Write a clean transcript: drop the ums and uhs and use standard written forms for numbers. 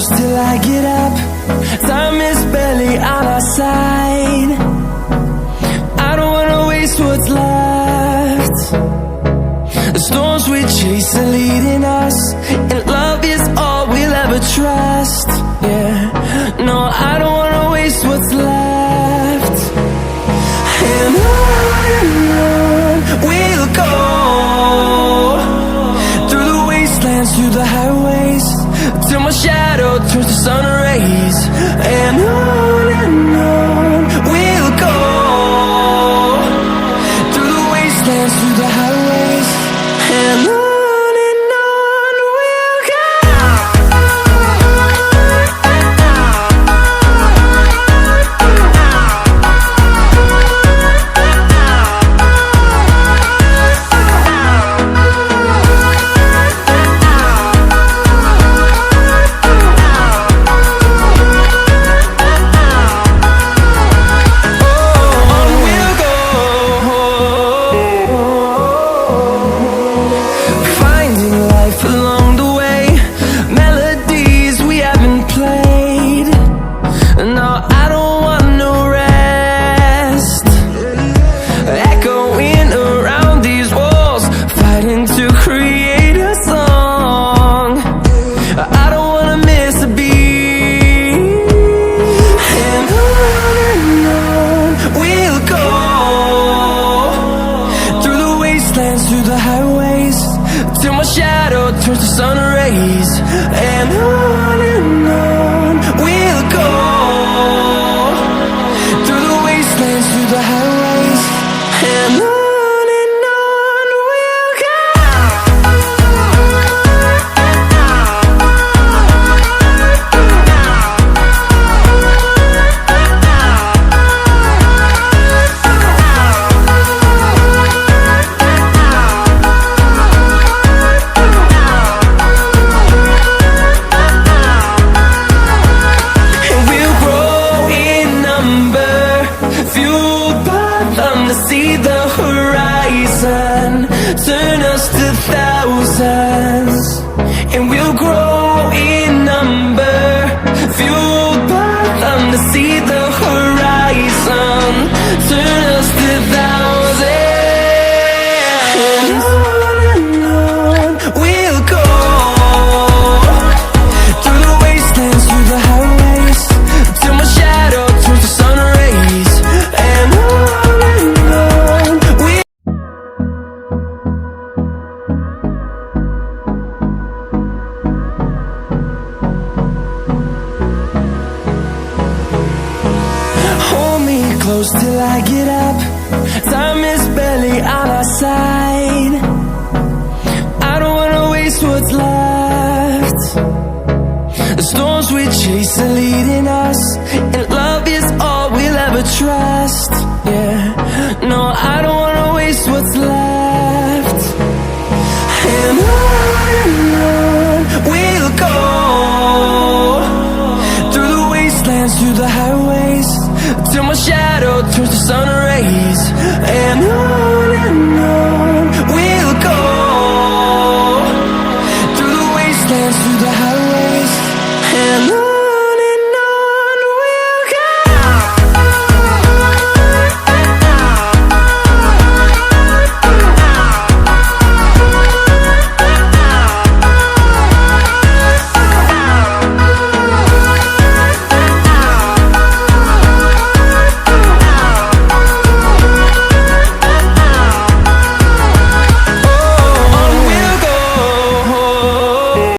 close till I get up. Time is barely on our side. I don't wanna waste what's left. The storms we chase are leading us, and love is all we'll ever trust. Yeah, no, I don't wanna waste what's left. And on we'll go, through the wastelands, through the highways, till my shadow turns to sun rays. And on we'll go, through the wastelands, through the highways, and on we'll go. Through the highways, till my shadow turns to sun rays. And on we'll go, through the wastelands, through the highways, and on we'll go. To see the horizon, turn us to thousands, and we'll grow in number, fueled by them. To see the horizon, turn us to thousands, and on we'll go, through the wastelands, through the highways, till my shadow turns to sun rays. And close till I get up. Time is barely on our side. I don't wanna waste what's left. The storms we chase are leading us, and love is all we'll ever trust. Yeah, no, I don't wanna waste what's left. And on we'll go, through the wastelands, through the highways, till my shadow turns to sun rays. And on